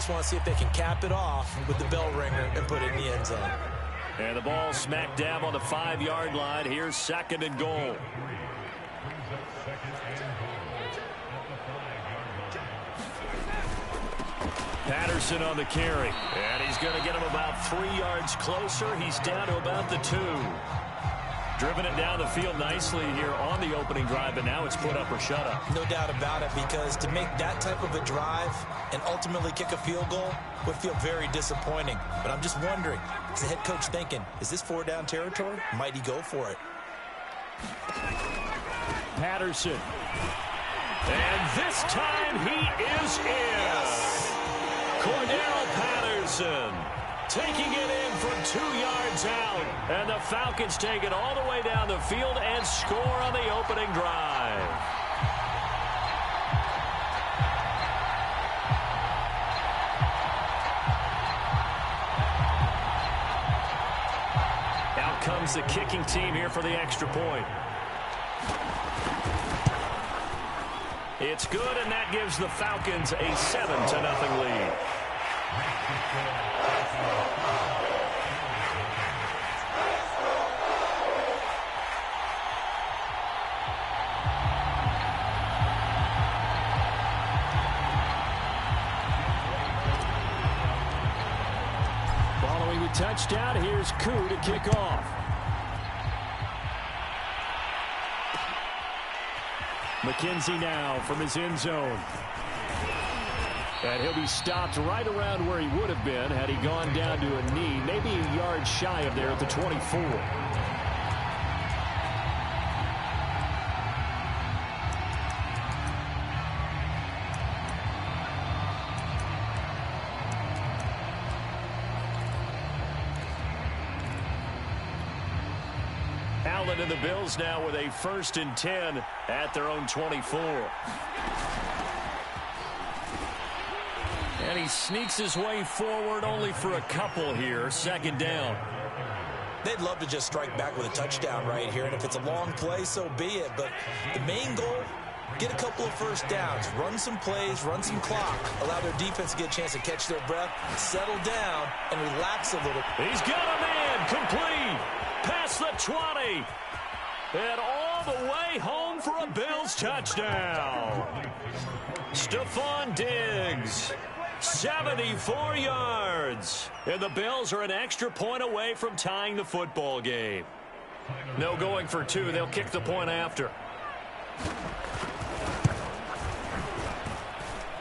just want to see if they can cap it off with the bell ringer and put it in the end zone. And the ball smack dab on the 5-yard line. Here's 2nd and goal. Patterson on the carry. And he's going to get him about 3 yards closer. He's down to about the 2. Driven it down the field nicely here on the opening drive, but now it's put up or shut up. No doubt about it, because to make that type of a drive and ultimately kick a field goal would feel very disappointing. But I'm just wondering, is the head coach thinking, is this 4-down territory? Might he go for it? Patterson. And this time he is in. Yes. Cordell Patterson taking it in from 2 yards out. And the Falcons take it all the way down the field and score on the opening drive. Out comes the kicking team here for the extra point. It's good, and that gives the Falcons a 7-0 lead. Following the touchdown, here's Koo to kick off. McKenzie now from his end zone. And he'll be stopped right around where he would have been had he gone down to a knee, maybe a yard shy of there at the 24. Allen and the Bills now with a 1st and 10 at their own 24. And he sneaks his way forward only for a couple here. 2nd down. They'd love to just strike back with a touchdown right here, and if it's a long play, so be it. But the main goal, get a couple of 1st downs, run some plays, run some clock, allow their defense to get a chance to catch their breath, settle down, and relax a little. He's got a man complete past the 20 and all the way home for a Bills touchdown. Stephon Diggs, 74 yards, and the Bills are an extra point away from tying the football game. No going for 2. They'll kick the point after.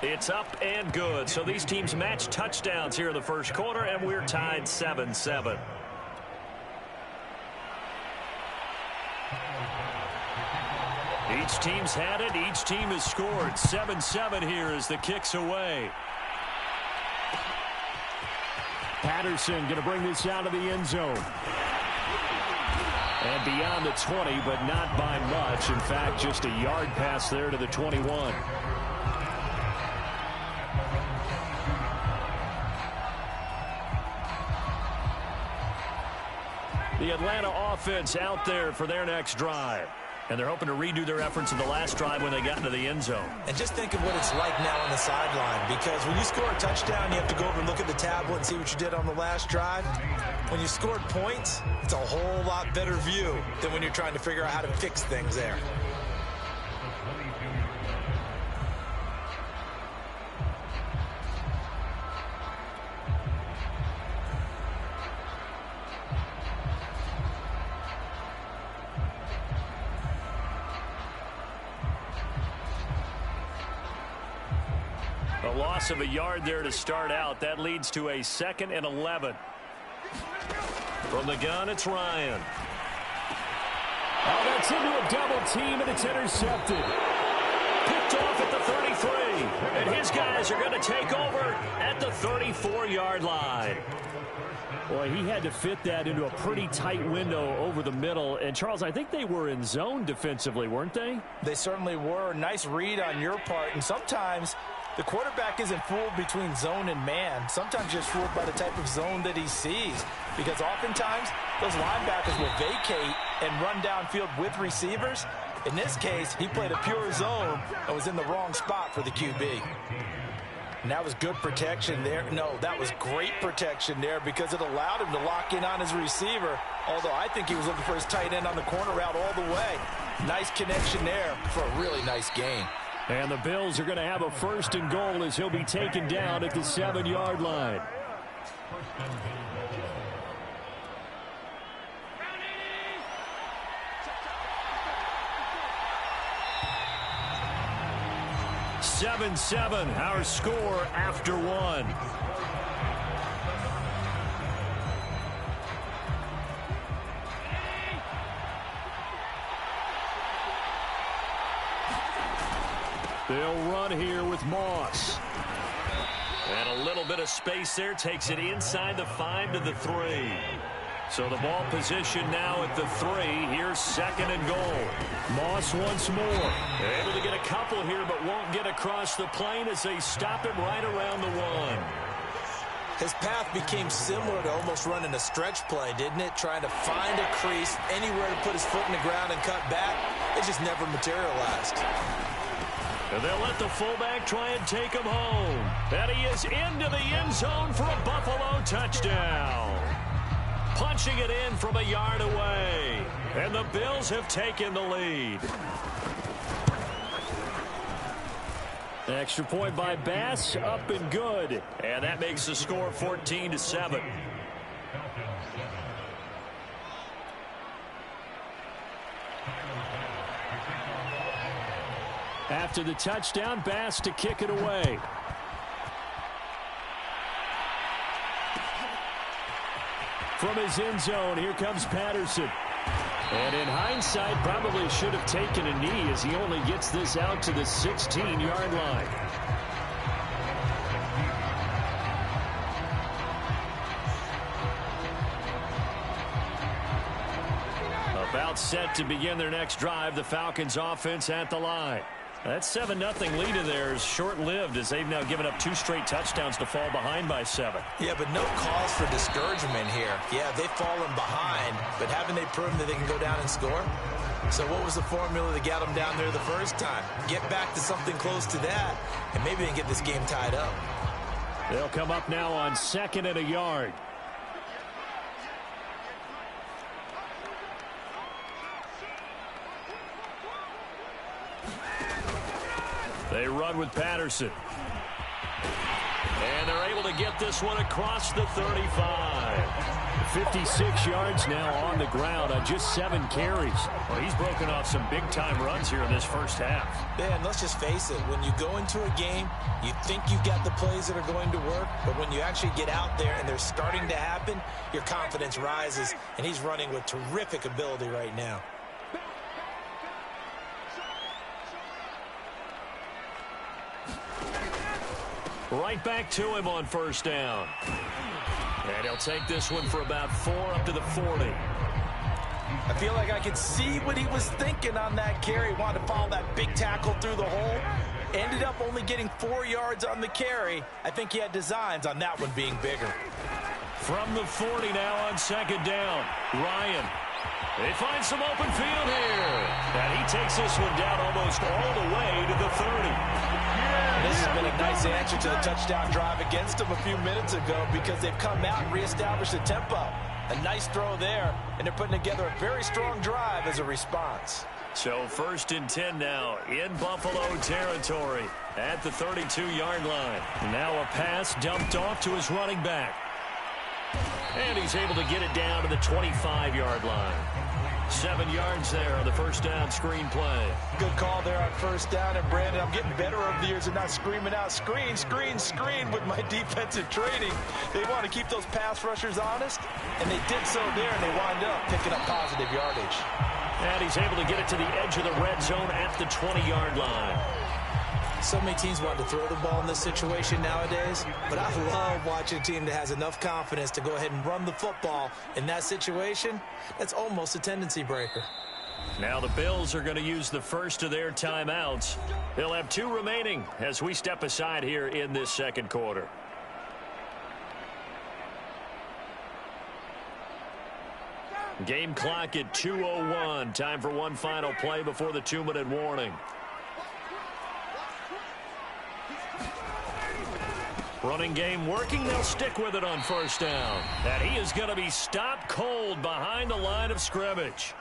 It's up and good. So these teams match touchdowns here in the 1st quarter, and we're tied 7-7. Each team's had it. Each team has scored. 7-7 here as the kick's away. Patterson going to bring this out of the end zone. And beyond the 20, but not by much. In fact, just a yard pass there to the 21. The Atlanta offense out there for their next drive. And they're hoping to redo their efforts in the last drive when they got into the end zone. And just think of what it's like now on the sideline, because when you score a touchdown, you have to go over and look at the tablet and see what you did on the last drive. When you scored points, it's a whole lot better view than when you're trying to figure out how to fix things there. A loss of a yard there to start out. That leads to a 2nd and 11. From the gun, it's Ryan. Oh, that's into a double team, and it's intercepted. Picked off at the 33. And his guys are going to take over at the 34-yard line. Boy, he had to fit that into a pretty tight window over the middle. And, Charles, I think they were in zone defensively, weren't they? They certainly were. Nice read on your part. And sometimes the quarterback isn't fooled between zone and man. Sometimes just fooled by the type of zone that he sees. Because oftentimes, those linebackers will vacate and run downfield with receivers. In this case, he played a pure zone and was in the wrong spot for the QB. And that was good protection there. No, that was great protection there because it allowed him to lock in on his receiver. Although I think he was looking for his tight end on the corner route all the way. Nice connection there for a really nice gain. And the Bills are going to have a 1st and goal as he'll be taken down at the 7-yard line. "7-7", our score after 1. They'll run here with Moss. And a little bit of space there takes it inside the 5 to the 3. So the ball position now at the 3. Here's 2nd and goal. Moss once more. Able to get a couple here, but won't get across the plane as they stop him right around the 1. His path became similar to almost running a stretch play, didn't it? Trying to find a crease, anywhere to put his foot in the ground and cut back. It just never materialized. And they'll let the fullback try and take him home. And he is into the end zone for a Buffalo touchdown. Punching it in from a yard away. And the Bills have taken the lead. Extra point by Bass, up and good. And that makes the score 14-7. After the touchdown, Bass to kick it away. From his end zone, here comes Patterson. And in hindsight, probably should have taken a knee as he only gets this out to the 16-yard line. About set to begin their next drive, the Falcons offense at the line. That 7-0 lead of theirs short-lived as they've now given up 2 straight touchdowns to fall behind by 7. Yeah, but no cause for discouragement here. Yeah, they've fallen behind, but haven't they proven that they can go down and score? So what was the formula that got them down there the first time? Get back to something close to that, and maybe they can get this game tied up. They'll come up now on 2nd and a yard. They run with Patterson. And they're able to get this one across the 35. 56 yards now on the ground on just 7 carries. Well, he's broken off some big-time runs here in this first half. Yeah, and let's just face it. When you go into a game, you think you've got the plays that are going to work, but when you actually get out there and they're starting to happen, your confidence rises, and he's running with terrific ability right now. Right back to him on 1st down. And he'll take this one for about 4 up to the 40. I feel like I could see what he was thinking on that carry. Wanted to follow that big tackle through the hole. Ended up only getting 4 yards on the carry. I think he had designs on that one being bigger. From the 40 now on 2nd down. Ryan. They find some open field here. And he takes this one down almost all the way to the 30. This has been a nice answer to the touchdown drive against them a few minutes ago because they've come out and reestablished the tempo. A nice throw there, and they're putting together a very strong drive as a response. So 1st and 10 now in Buffalo territory at the 32-yard line. Now a pass dumped off to his running back. And he's able to get it down to the 25-yard line. 7 yards there on the 1st down screen play. Good call there on 1st down. And, Brandon, I'm getting better over the years and not screaming out, screen, screen, screen with my defensive training. They want to keep those pass rushers honest, and they did so there, and they wind up picking up positive yardage. And he's able to get it to the edge of the red zone at the 20-yard line. So many teams want to throw the ball in this situation nowadays, but I love watching a team that has enough confidence to go ahead and run the football in that situation. That's almost a tendency breaker. Now the Bills are going to use the first of their timeouts. They'll have 2 remaining as we step aside here in this 2nd quarter. Game clock at 2:01. Time for one final play before the 2-minute warning. Running game working. They'll stick with it on first down. And he is going to be stopped cold behind the line of scrimmage.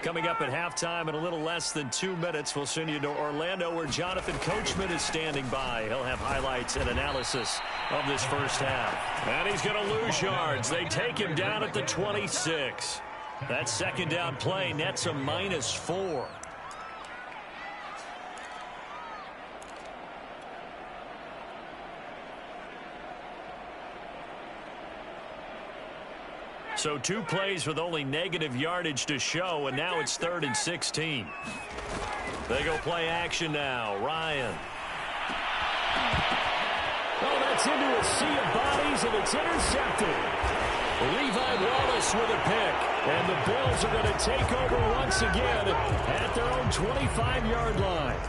Coming up at halftime in a little less than 2 minutes, we'll send you to Orlando where Jonathan Coachman is standing by. He'll have highlights and analysis of this first half. And he's going to lose yards. They take him down at the 26. That second down play nets a -4. So 2 plays with only negative yardage to show, and now it's 3rd and 16. They go play action now. Ryan. Oh, that's into a sea of bodies, and it's intercepted. Levi Wallace with a pick, and the Bills are going to take over once again at their own 25-yard line.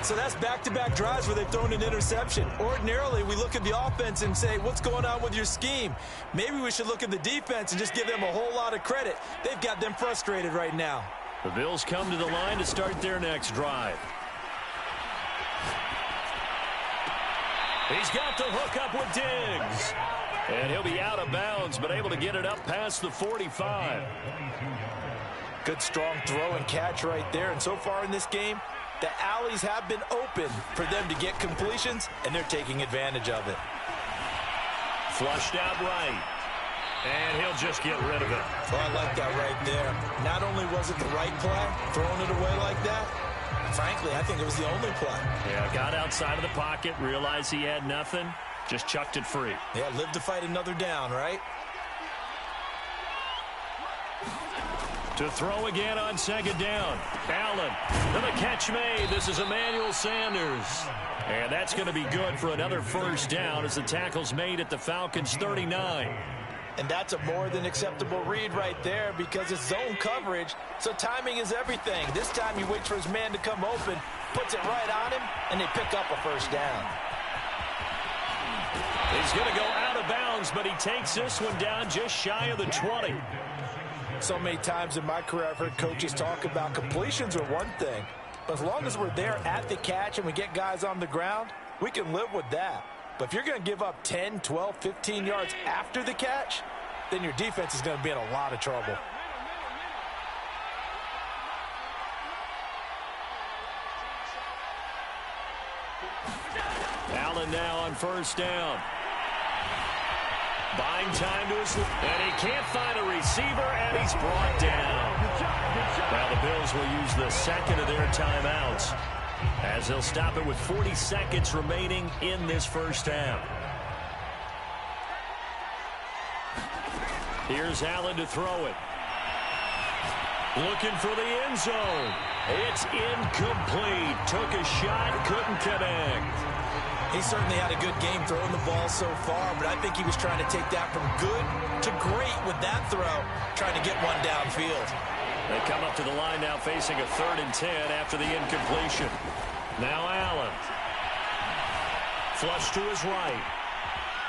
So that's back-to-back drives where they've thrown an interception. Ordinarily, we look at the offense and say, what's going on with your scheme? Maybe we should look at the defense and just give them a whole lot of credit. They've got them frustrated right now. The Bills come to the line to start their next drive. He's got the hook up with Diggs. And he'll be out of bounds, but able to get it up past the 45. Good, strong throw and catch right there. And so far in this game, the alleys have been open for them to get completions, and they're taking advantage of it. Flushed out right. And he'll just get rid of it. Oh, I like that right there. Not only was it the right play, throwing it away like that, frankly, I think it was the only play. Yeah, got outside of the pocket, realized he had nothing, just chucked it free. Yeah, live to fight another down, right? To throw again on second down. Allen. And the catch made. This is Emmanuel Sanders. And that's going to be good for another first down as the tackle's made at the Falcons' 39. And that's a more than acceptable read right there because it's zone coverage, so timing is everything. This time he waits for his man to come open, puts it right on him, and they pick up a first down. He's going to go out of bounds, but he takes this one down just shy of the 20. So many times in my career I've heard coaches talk about completions are one thing, but as long as we're there at the catch and we get guys on the ground, we can live with that. But if you're going to give up 10, 12, 15 yards after the catch, then your defense is going to be in a lot of trouble. Allen now on first down. Buying time to his left, and he can't find a receiver, and he's brought down. Now the Bills will use the second of their timeouts as they'll stop it with 40 seconds remaining in this first half. Here's Allen to throw it. Looking for the end zone. It's incomplete. Took a shot, couldn't connect. He certainly had a good game throwing the ball so far, but I think he was trying to take that from good to great with that throw, trying to get one downfield. They come up to the line now facing a 3rd and 10 after the incompletion. Now Allen. Flush to his right.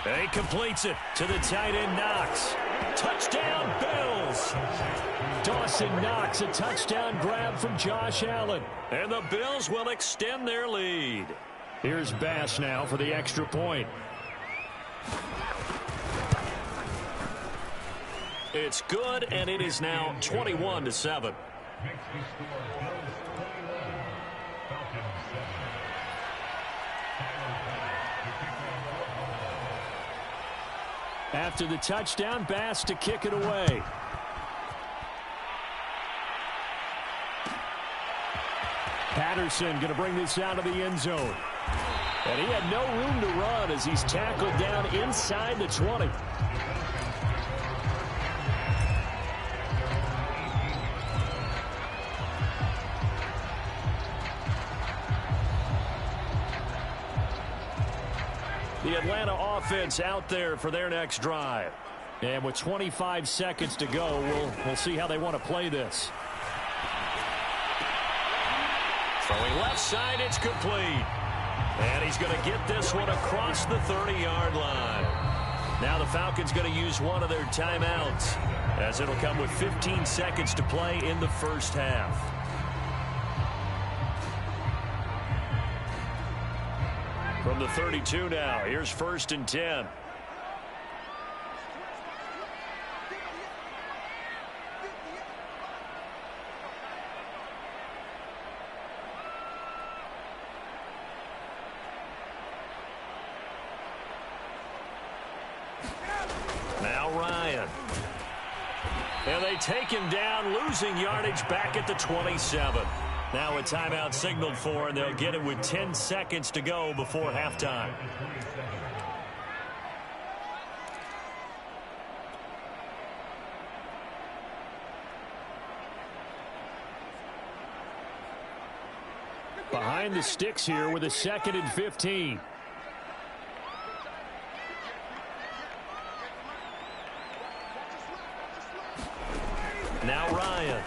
And he completes it to the tight end Knox. Touchdown Bills! Dawson Knox, a touchdown grab from Josh Allen. And the Bills will extend their lead. Here's Bass now for the extra point. It's good, and it is now 21-7. After the touchdown, Bass to kick it away. Patterson going to bring this out of the end zone. And he had no room to run as he's tackled down inside the 20. The Atlanta offense out there for their next drive. And with 25 seconds to go, we'll see how they want to play this. Throwing left side, it's complete. And he's going to get this one across the 30-yard line. Now the Falcons going to use one of their timeouts, as it'll come with 15 seconds to play in the first half. From the 32 now, here's 1st and 10. Now Ryan. And they take him down, losing yardage back at the 27. Now a timeout signaled for, and they'll get it with 10 seconds to go before halftime. Behind the sticks here with a 2nd and 15. Now Ryan.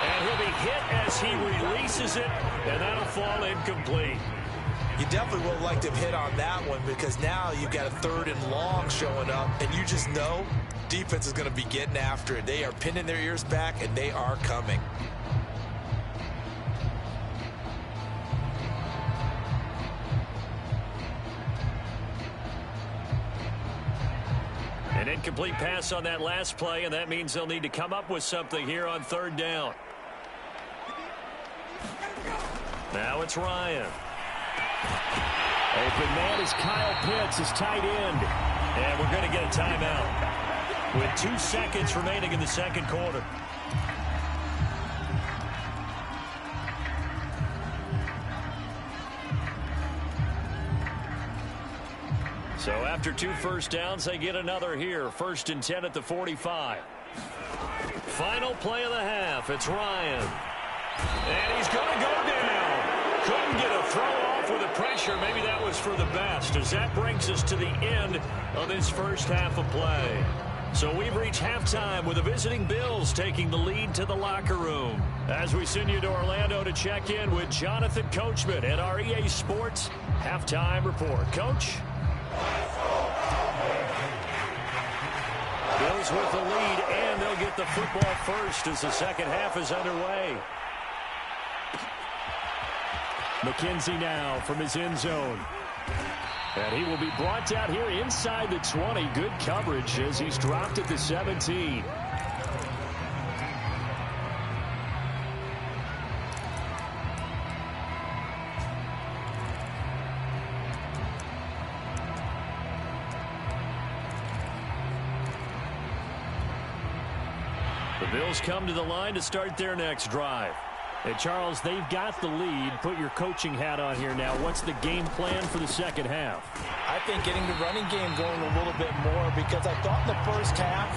And he'll be hit as he releases it, and that'll fall incomplete. You definitely would have liked to have hit on that one, because now you've got a 3rd and long showing up, and you just know defense is going to be getting after it. They are pinning their ears back, and they are coming. An incomplete pass on that last play, and that means they'll need to come up with something here on 3rd down. Now it's Ryan. Open man is Kyle Pitts, his tight end. And we're going to get a timeout with 2 seconds remaining in the 2nd quarter. So after 2 first downs, they get another here. 1st and 10 at the 45. Final play of the half. It's Ryan. And he's going to go down. Couldn't get a throw off with the pressure. Maybe that was for the best, as that brings us to the end of this first half of play. So we've reached halftime with the visiting Bills taking the lead to the locker room. As we send you to Orlando to check in with Jonathan Coachman at our EA Sports Halftime Report. Coach? Bills with the lead, and they'll get the football first as the second half is underway. McKenzie now from his end zone. And he will be brought down here inside the 20. Good coverage as he's dropped at the 17. The Bills come to the line to start their next drive. And Charles, they've got the lead. Put your coaching hat on here now. What's the game plan for the second half? I think getting the running game going a little bit more, because I thought in the first half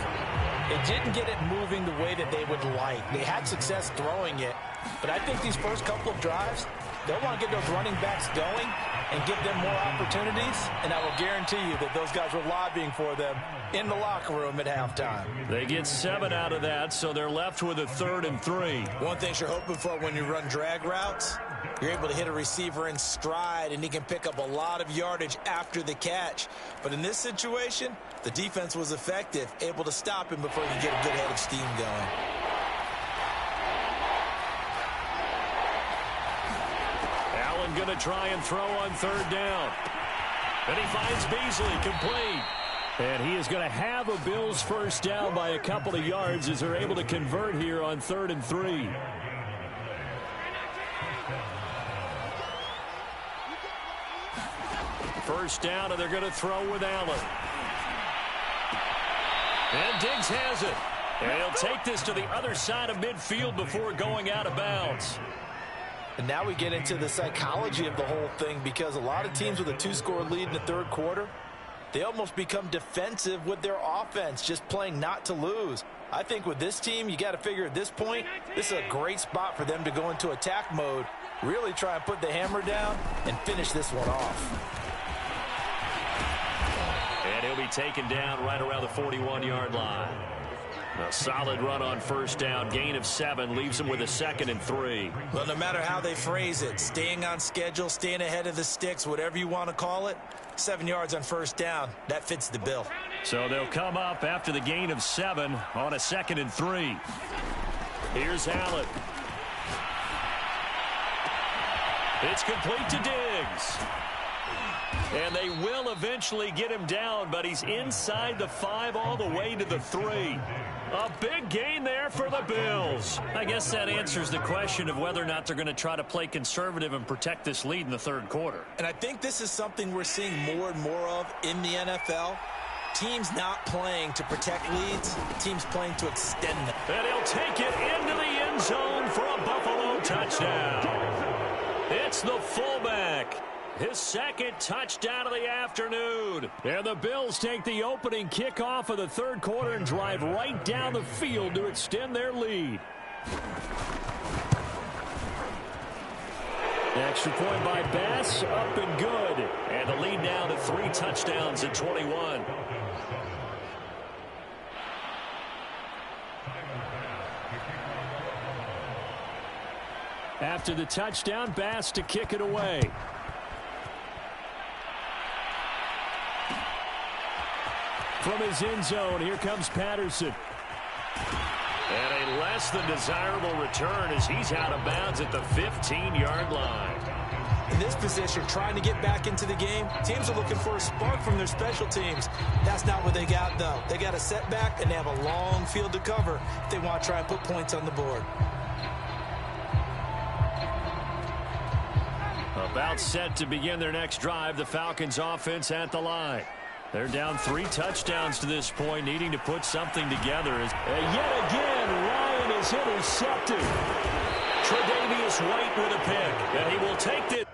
it didn't get it moving the way that they would like. They had success throwing it, but I think these first couple of drives, they'll want to get those running backs going and give them more opportunities, and I will guarantee you that those guys were lobbying for them in the locker room at halftime. They get 7 out of that, so they're left with a 3rd and 3. One thing you're hoping for when you run drag routes, you're able to hit a receiver in stride, and he can pick up a lot of yardage after the catch. But in this situation, the defense was effective, able to stop him before he could get a good head of steam going. Allen going to try and throw on 3rd down. And he finds Beasley complete. And he is going to have a Bills first down by a couple of yards as they're able to convert here on 3rd and 3. First down, and they're going to throw with Allen. And Diggs has it. And he'll take this to the other side of midfield before going out of bounds. And now we get into the psychology of the whole thing, because a lot of teams with a 2-score lead in the 3rd quarter, they almost become defensive with their offense, just playing not to lose. I think with this team, you got to figure at this point, this is a great spot for them to go into attack mode, really try and put the hammer down and finish this one off. And he'll be taken down right around the 41-yard line. A solid run on first down. Gain of 7 leaves them with a 2nd and 3. Well, no matter how they phrase it, staying on schedule, staying ahead of the sticks, whatever you want to call it, 7 yards on first down, that fits the bill. So they'll come up after the gain of 7 on a 2nd and 3. Here's Allen. It's complete to Diggs. And they will eventually get him down, but he's inside the 5 all the way to the 3. A big gain there for the Bills. I guess that answers the question of whether or not they're going to try to play conservative and protect this lead in the 3rd quarter. And I think this is something we're seeing more and more of in the NFL. Teams not playing to protect leads, teams playing to extend them. And he'll take it into the end zone for a Buffalo touchdown. It's the fullback. His 2nd touchdown of the afternoon. And the Bills take the opening kickoff of the 3rd quarter and drive right down the field to extend their lead. Extra point by Bass, up and good. And the lead now to 3 touchdowns at 21. After the touchdown, Bass to kick it away. From his end zone, here comes Patterson. And a less than desirable return as he's out of bounds at the 15-yard line. In this position, trying to get back into the game, teams are looking for a spark from their special teams. That's not what they got, though. They got a setback, and they have a long field to cover if they want to try and put points on the board. About set to begin their next drive, the Falcons offense at the line. They're down 3 touchdowns to this point, needing to put something together. And yet again, Ryan is intercepted. Tre'Davious White with a pick, and he will take it.